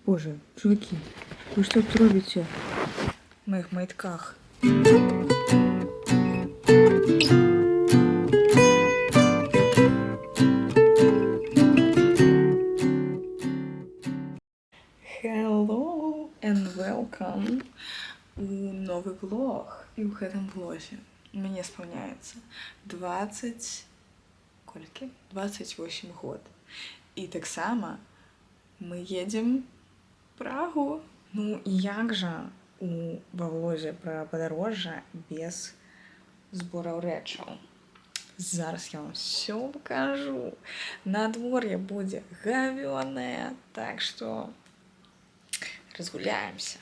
Боже, чуваки, вы что тут робите в моих майтках? Hello and welcome у новый влог. І ў гэтым влозе мне спаўняецца 28 год. І таксама мы едзем Прагу. Ну і як жа ва влозе пра падарожжа без збораў рэчаў? Зараз я вам все покажу. Надвор'е будзе говёнае, так што разгуляемся.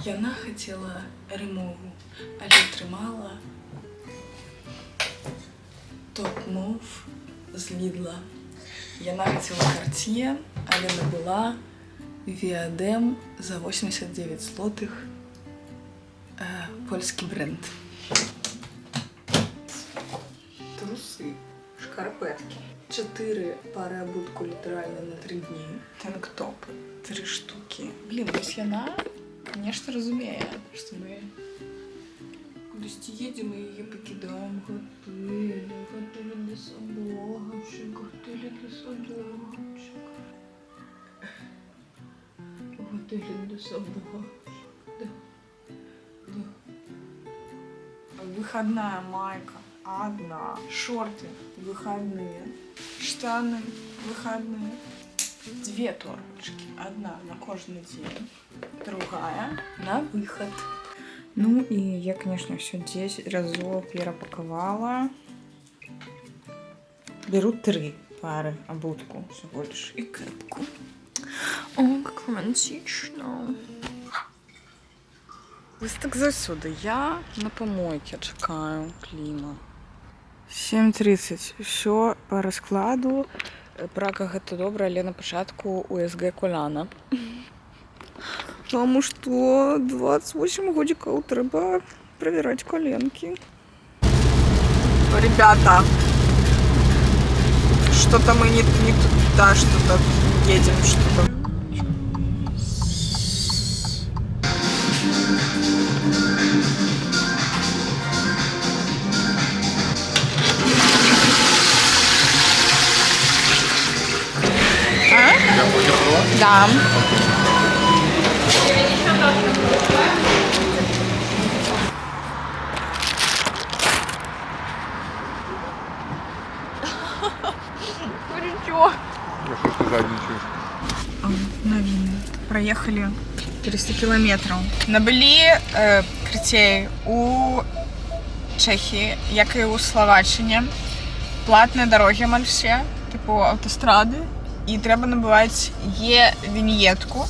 Яна хацела рымову, але атрымала топ-мов з Lidl. Яна хацела Cartier, але набыла Viadem за 89 злотых, польскі бренд. Трусы, шкарпетки, 4 пары абутку літаральна на 3 дні. Танк-топ, 3 штуки. Блин, вось яна, конечно, разумее, что мы кудысьці едем и ее покидаем. Готелі для собачек, готелі для собачек. Готелі для собачек, да. Выходная майка одна, шорты выходные, штаны выходные, 2 торбочки, одна на кожный день, другая на выход. Ну и я, конечно, все 10 разов перепаковала. Беру 3 пары обутку всего лишь и кепку. О, как романтично. Ось так засюди. Я на помойке чекаю Кліма. 7:30. Все по раскладу. Прага гэта добра, але на пачатку УСГ коляна. Потому что 28 годиков треба проверять коленки. Ребята, что-то мы не туда, что-то едем, что-то. Да. Я что сказать ничего. Новины. Проехали 400 километров. Набыли крытей у Чехии, як и у Словаччині. Платные дороги амаль все, типу автострады. І трэба набываць Е-віньетку.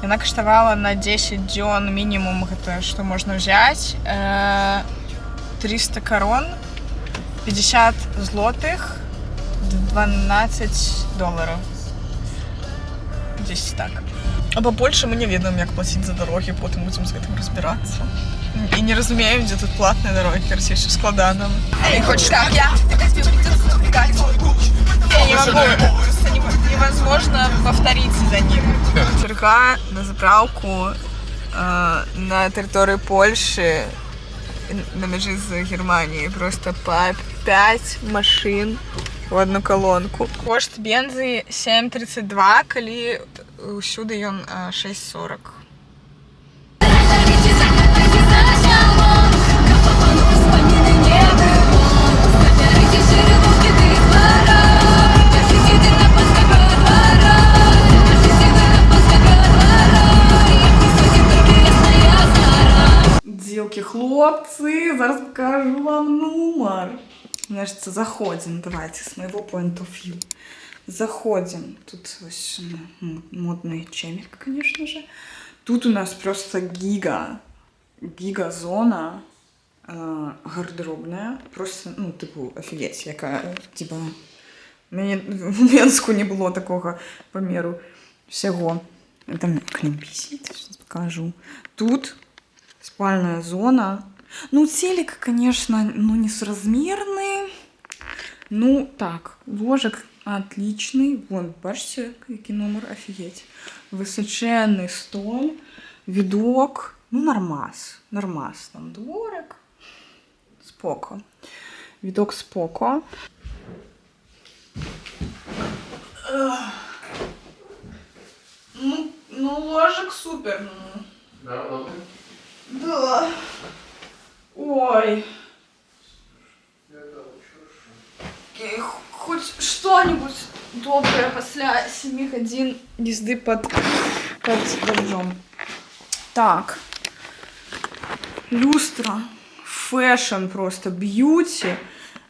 Яна каштавала на 10 дзён мінімум, гэта што можна взять. 300 корон, 50 злотых, 12 долларов. Здесь так. А побольше мы не ведаем, як платить за дороги, потім будем з гэтым разбираться. І не разумеем, где тут платные дороги, короче, все складано. Эй, хочешь так? Я не могу. Невозможно повториться за ним. Черга на заправку на территории Польши на межі з Германией. Просто по 5 машин в одну колонку. Кошт бензы 7,32, калі усюди ён 6,40. Ділки, хлопці, зараз покажу вам номер. Значит, заходим, давайте, с моего point of view. Заходим. Тут ось модный чемерка, конечно же. Тут у нас просто гига-зона гардеробная. Просто, ну, типу, офігеть, яка, типа, мені в Менську не було такого поміру всього. Там Клім висить, сейчас покажу. Тут спальная зона. Ну, телек, конечно, ну, несоразмерный. Ну, так, ложек отличный. Вон, бачите, какой номер, офигеть. височенний столь, відок, ну нормас, там дворик, споко, відок споко. Ну ложик супер, ну. Да. Ой. Хоть что-нибудь доброе после 7 годин езды под дождем. Так. Люстра. Фэшн просто. Бьюти.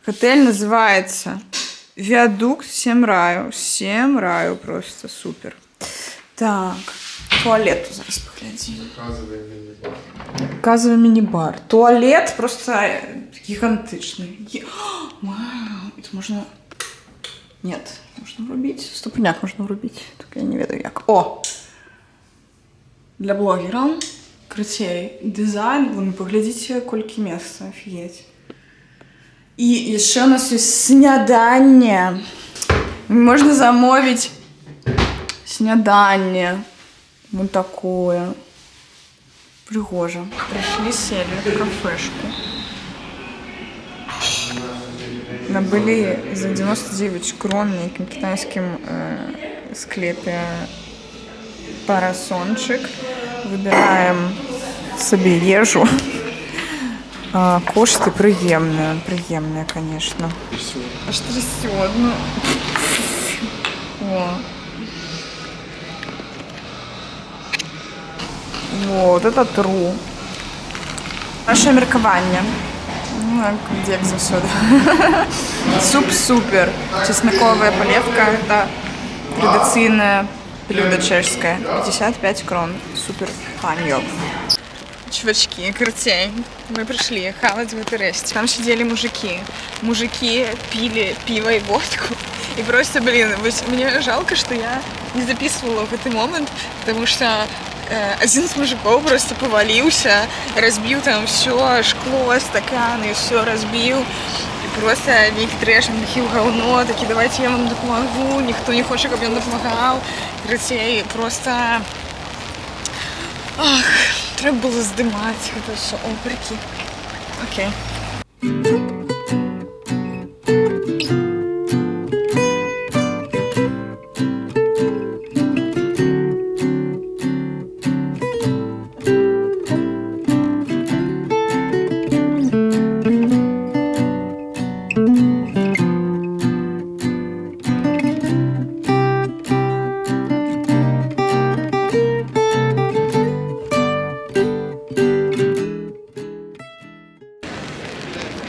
Отель называется Виадукт 7 раю. 7 раю просто. Супер. Так. Туалет зараз поглядим. Показывай мини-бар. Туалет просто гигантичный. Вау. Это можно... Нет, можно врубить. Ступняк можно врубить. Только я не ведаю як. О! Для блогера. Крутей. Дизайн. Вон, поглядите, кольки места. Офигеть. И еще у нас есть снядание. Можно замовить снядание. Вот такое. Пригоже. Пришли, сели в кафешку. Набыли за 99 крон в неким китайском склепе парасончик. Выбираем себе ежу. Кошты приемные, конечно. Аж трясет. Ну. О. Вот, это тру. Наше меркование. Ну, як завсюди. Суп супер. Чесноковая полевка. Это традиционное блюдо чешское. 55 крон. Супер паньёк. Чувачки, крутей. Мы пришли хавать в это ресте. Там сидели мужики. Мужики пили пиво и водку. И просто, блин, мне жалко, что я не записывала в этот момент, потому что один из мужиков просто повалился, разбил там все, шкло, стаканы, все разбил. И просто некоторые аж нахил говно, такие, давайте я вам допомогу, никто не хочет, чтобы я вам допомагал. Крутей, просто... Ах, треба було здимати це все. О, прикинь. Окей.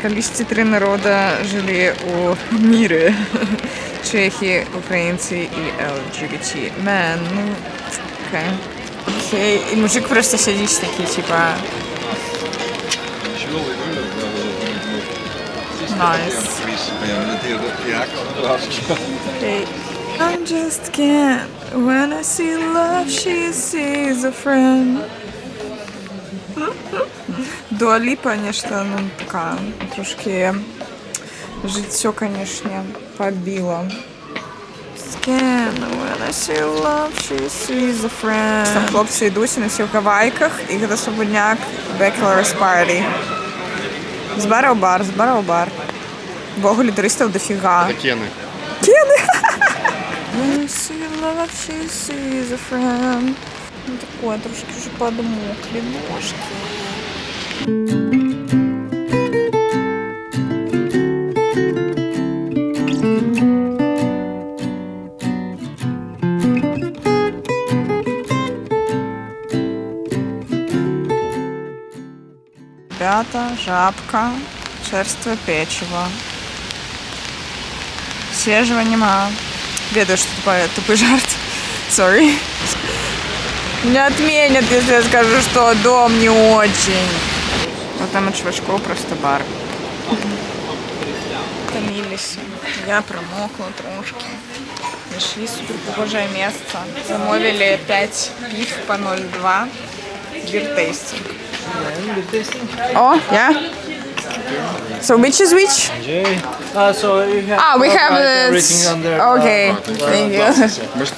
Колись ці три народа жили у мире. Чехи, украинцы и LGBT men. Ну, окей. Окей. И мужик просто сидит такие, типа... Nice. Okay. I just can't. When I see love, she sees a friend. Дуа Ліпа, конечно, ну, така, трошки життя, конечно, побила. Scan, when I see love, she sees a friend. Там хлопці йдуть на всіх гавайках, і коли свободняк, bachelor's party. З бара в бар. Боголі туристів дофіга. Це кени. Кени! When I see love, she sees a friend. Ну, такое, трошки вже подмокли ножки. Ребята, жабка, черствое печиво. Свежего нема. Ведаю, что тупой жарт. Sorry. Меня отменят, если я скажу, что дом не очень. Вот там от чувачков просто бар. Томились. Я промокла трошки. Нашли супер похожее место. Замовили 5 пив по 0,2. Биртейстинг. О, я? So which is which? So you have We have everything under. Okay, thank you.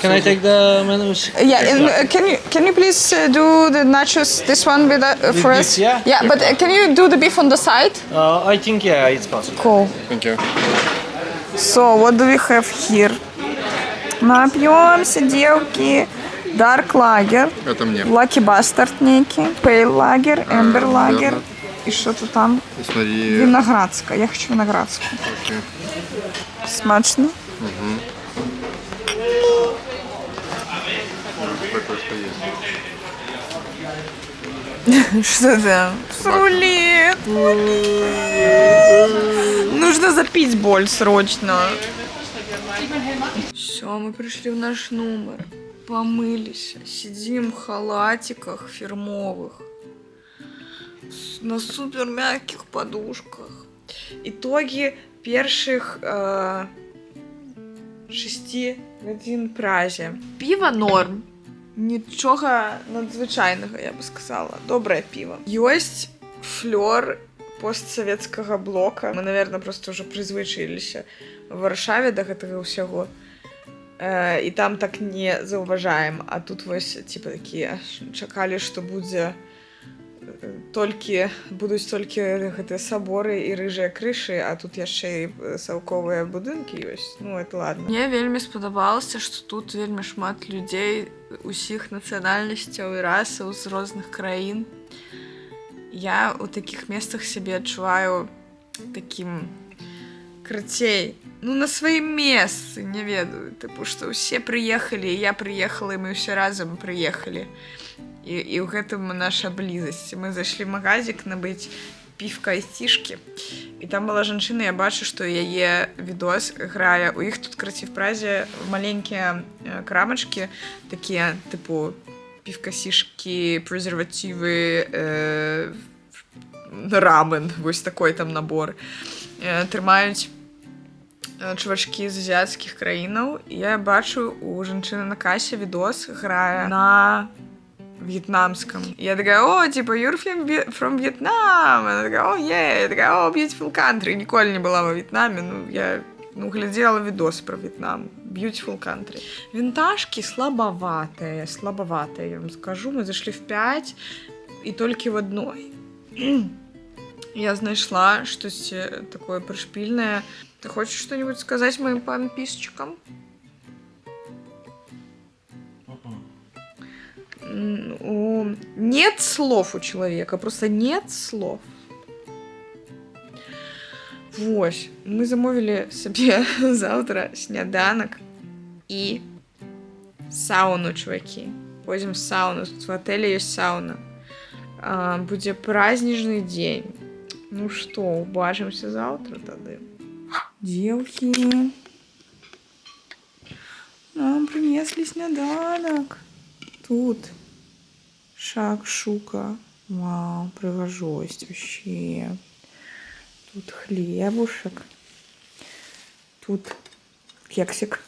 Can I take the menus? Yeah, and, can you please do the nachos, this one with for this, us? yeah? Yeah, but can you do the beef on the side? I think it's possible. Cool. Thank you. So, what do we have here? Напьемся, девки. Dark Lager, Это мне. Lucky Bastard некий, Pale Lager, Amber Lager. верно. И что-то там. Смотри. Виноградская. Я хочу виноградскую. Окей. Смачно. Такое, что есть. Что это? Рулет. Нужно запить боль срочно. Все, мы пришли в наш номер. Помылись. Сидим в халатиках фирмовых. На супер мягких подушках. Итоги перших 6 годин Празі. Пиво норм. Нічого надзвичайного, я би сказала. Добре пиво. Ёсць флёр постсавецкага блока. Мы, наверное, просто уже прызвычаіліся в Варшаве да гэтага ўсяго. І там так не заўважаем. А тут вось, типа, такія чакалі, што будзе будуць толькі гэтыя саборы і рыжыя крышы, а тут яшчэ і саўковыя будынкі ёсць. Ну, это ладно. Мне вельмі спадабалася, што тут вельмі шмат людзей усіх нацыянальнасцяў і расаў з розных краін. Я ў такіх месцах сябе адчуваю такім крыцей. Ну, на сваім месцы, не ведаю. Тыпу, што ўсе прыехалі, і я прыехала, і мы ўсе разам прыехалі. І ў гэтым наша блізасць. Мы зайшлі в магазик набыць півка і цішкі. І там была жанчына, я бачу, што яе відос грае. У іх тут, караці, в Празе маленькія крамачкі, такія, типу, півка, сішкі, презервативы, рамен, вось такой там набор. Трымаюць чувачкі з азіатскіх краінаў. І я бачу, у жанчыны на касе відос грае на вьетнамском. Я такая, о, типа, you're from Vietnam. Она такая, о, yeah. Я такая, о, beautiful country. Ніколі не была во В'єтнамі. Я глядела відосы про В'єтнам. Beautiful country. Винтажки слабоватые, я вам скажу. Мы зашли в 5, и только в одной я знайшла что-то такое пришпильное. Ты хочешь что-нибудь сказать моим подписчикам? Нет слов у человека, просто нет слов. Вось, мы замовили себе завтра сняданок и сауну, чуваки. Пойдем в сауну, тут в отеле есть сауна. Будет праздничный день. Ну что, убачимся завтра тогда. Девки, нам принесли сняданок. Тут шакшука. Вау, пригожусь вообще. Тут хлебушек. Тут кексик.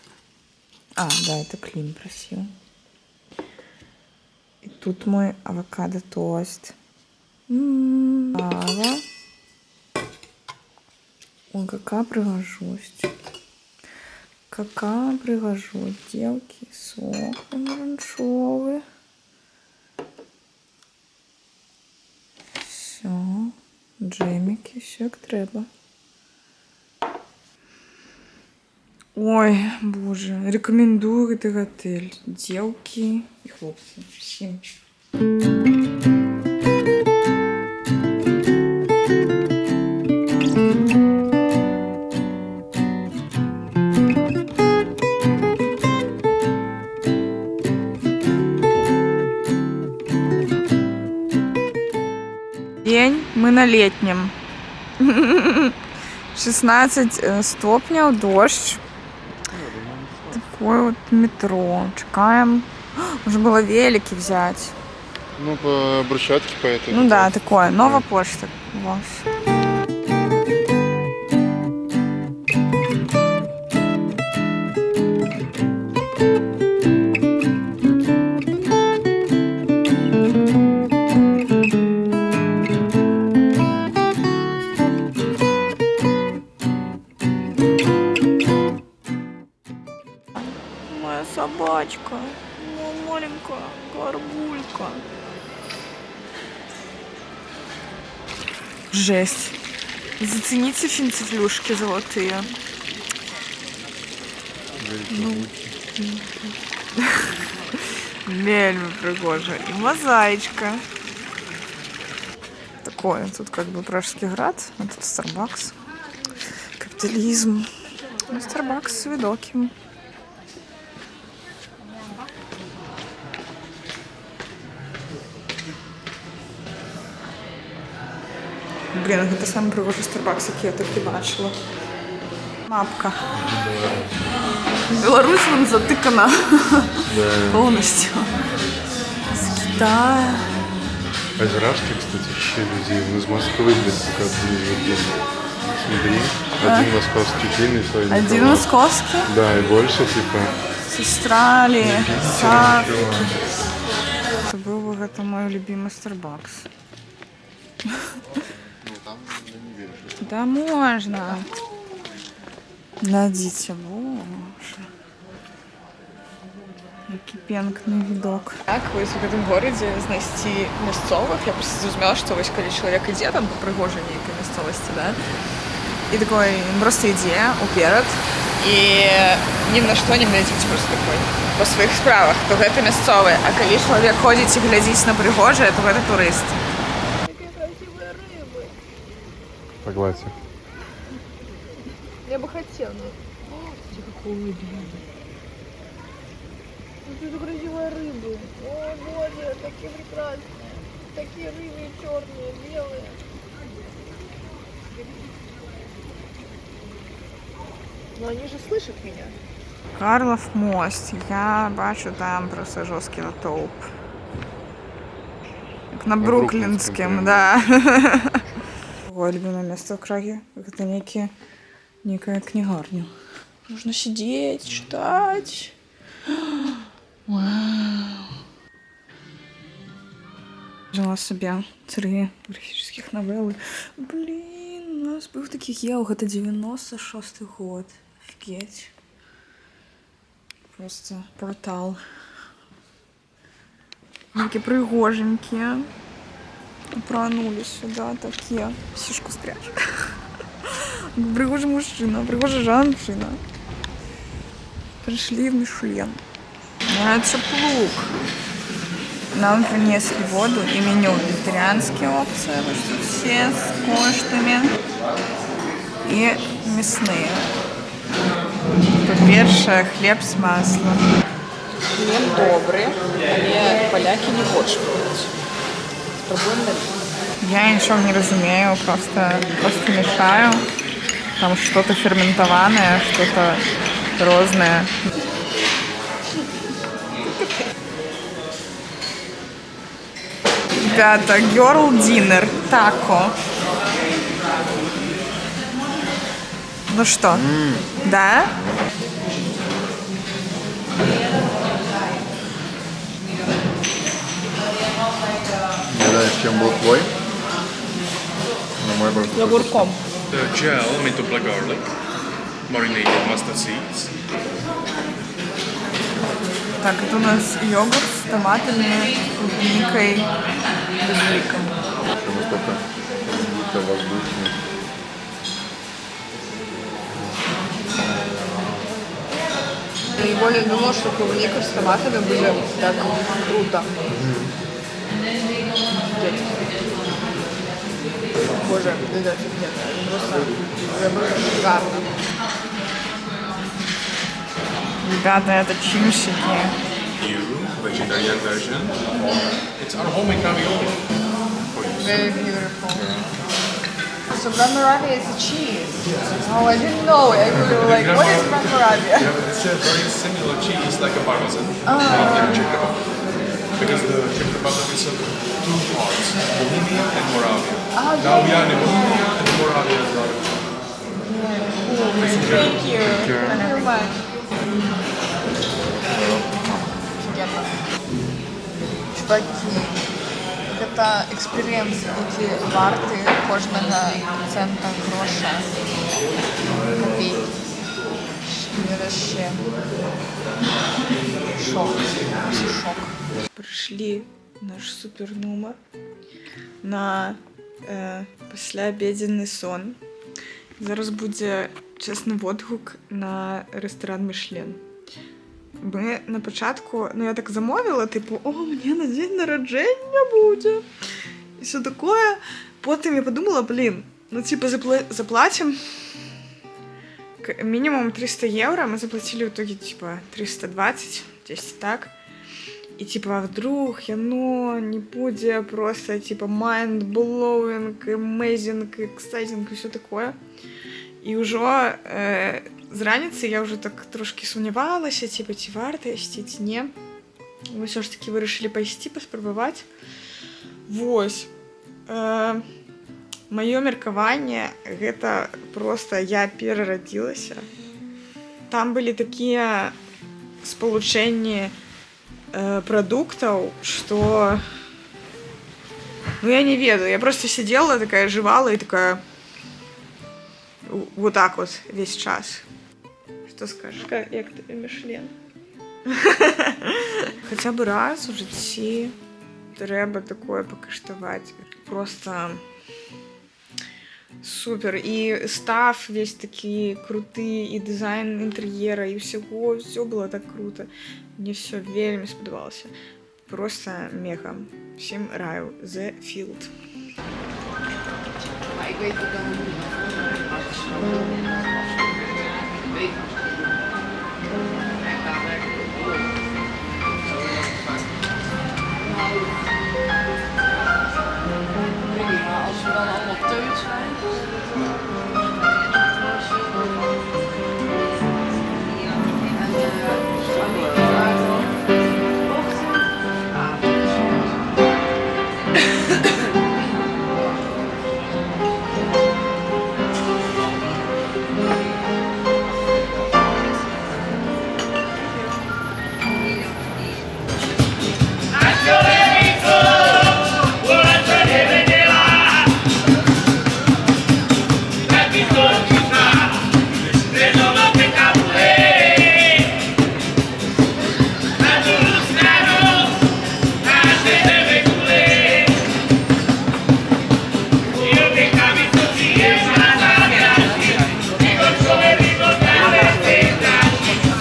Да, это Клим просил. И тут мой авокадо-тост. Кава. Ой, какая пригожусь. Какая пригожусь, девки. Сок помаранчевый. Все. Джемики, все як треба. Ой, боже, рекомендую этот отель. Девки и хлопцы. Всем. День, мы на летнем. 16 стопняў, дождь. Такое вот метро. Чекаем. Уже было велики взять. Ну, по брусчатке по этой. Ну да, такое. Нова почта. Вот. маленькая горбулька. Жесть. Зацените финтифлюшки золотые. Вельми пригожа. И мозаичка. Такое. Тут как бы Пражский град, а тут Starbucks. Капитализм. Ну, Starbucks с видоком. Блін, гэта самы прыгожы Starbucks, які я толькі бачила. Мапка. Беларусь вон затыкана полностью. С Китая. Озерашки, кстати, еще люди. Он из Москвы, блядь, пока ближе. Смотри, один московский фильм и свой. Один московский? Да, и больше, типа. С Австралии, с Африки. Это был бы это мой любимый Starbucks. Да можно. Найдите, боже. Який пенкний відок. Так, ось в гэтым горадзе знайсці мясцовых. Я просто зразумела, што вось калі чалавек ідзе там па прыгожай нейкай мясцовасці, да? І такой, ён просто ідзе уперад і ні на што не глядзіць просто такой па сваіх справах, то гэта мясцовы. А калі чалавек ходзіць і глядзіць на прыгожае, то гэта турыст. Погладь. Я бы хотела. Какой это красивые рыбы. О, боже, такие прекрасные. Такие рыбы черные, белые. Но они же слышат меня. Карлов мост. Я бачу там просто жорсткий натовп. Як на Бруклінськім, да. Ой, любимое место в Краге. Это некая книгарня. Можно сидеть, читать. Вау. Взяла себе 3 графических новеллы. Блин, у нас был таких ел. Это 96-й год. Офигеть. Просто портал. Такие пригоженькие. Пронули сюда такие. Сишку спрячь. Пригожий мужчина, пригожа женщина. Пришли в Мишлен. Нравится плуг. Нам принесли воду и меню. Вегетарианские опции, почти все с коштами. И мясные. По-перше, хлеб с маслом. Хлеб добрый, але поляки не хочут. Я ничего не разумею, просто мешаю. Там что-то ферментованное, что-то розное. Ребята, girl dinner, тако. Ну что, да? Не знаю, с чем был твой. Но мой был С огурком. The gel made of black garlic, marinated mustard seeds. Так, это у нас йогурт с томатами, клубникой, базиликом. Что настолько будто воздушный. Я более думала, что клубника с томатами были так круто. Боже, это офигенно. Просто шикарно. Ребята, это чимшики. New vegetarian version. It's our homemade ravioli. Very beautiful. So Grand Moravia is a cheese. Oh, I didn't know. I was like, what is Grand Moravia? It's a very similar cheese like a parmesan in Czech Republic. Because the Czech Republic is of 2 parts, Bohemia and Moravia. Now we are in Bohemia and Moravia as well. Thank you. Thank you very much. Офигенно. Чуваки, это экспириенс, эти варты кожного цента гроша. Копейки. Вообще. Шок. Шок. Прийшли наш супернумер на післяобідній сон. Зараз буде чесний відгук на ресторан Мішлен. Ми на початку, я так замовила, типу, о, мені на день народження буде. І все таке. Потім я подумала, заплатим минимум 300 евро, мы заплатили в итоге, 320, 10 так. И, вдруг оно не будет просто, mind-blowing, amazing, exciting и все такое. И уже з раницы я уже так трошки сумнівалася, чи варто їсти, чи ні. Ми все ж таки вирішили поїсти, поспробувати. Вось. Моё меркаванне гэта просто я перарадзілася. Там былі такія спалучэнні прадуктаў, што я не ведаю, я просто сидела такая, жевала и такая вот так вот весь час. Что скажешь? Як тебе Мішлен? Хотя бы раз у житті треба такое покаштаваць. Просто супер. И став весь такие крутые, и дизайн интерьера, и всего, все было так круто. Мне все вельми сподобалося. Просто мега. Всем раю. The Field. Als we dan allemaal teut zijn.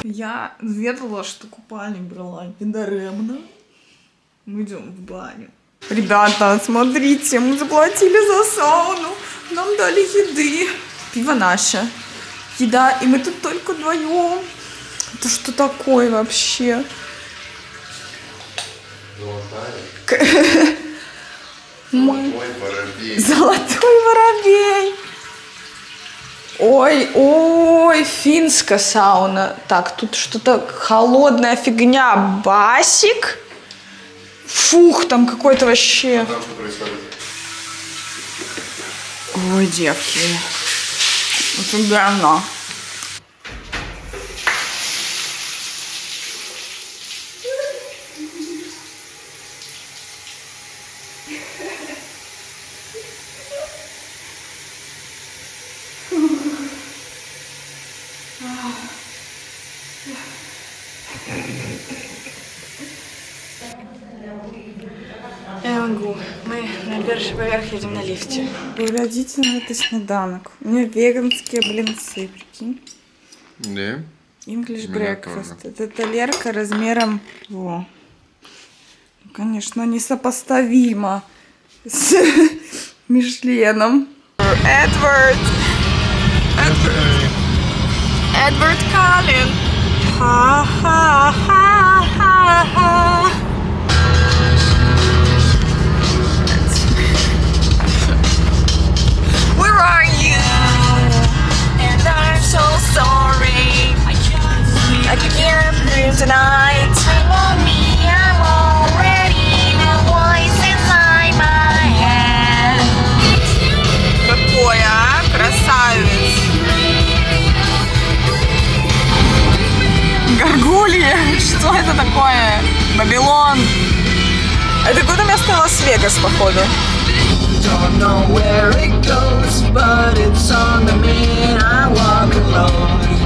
Я ведала, что купальник брала недаремно. Мы идем в баню. Ребята, смотрите, мы заплатили за сауну. Нам дали еды. Пиво наше. Еда. И мы тут только вдвоем. Это что такое вообще? Золотой воробей. Золотой воробей. Ой, финская сауна. Так, тут что-то холодная фигня. Басик. Фух, там какой-то вообще... Там что происходит? Ой, девки. Это говно. Я могу. Мы на перший поверх едем на лифте. Глядите на этот сніданок. У меня веганские блинцы, прикинь. Да. English У меня breakfast. тоже. Это талерка размером... Во. Ну, конечно, несопоставимо с Мишленом. Эдвард Каллен. Ха-ха-ха-ха-ха. Where are you? And I'm so sorry. I can't breathe tonight. Love me, I'm already the voice inside my head. Какой, а? Красавец. Горгульи? Что это такое? Вавилон. Это какое-то место Лас-Вегас, походу. Don't know where it goes, but it's on the main. I walk alone.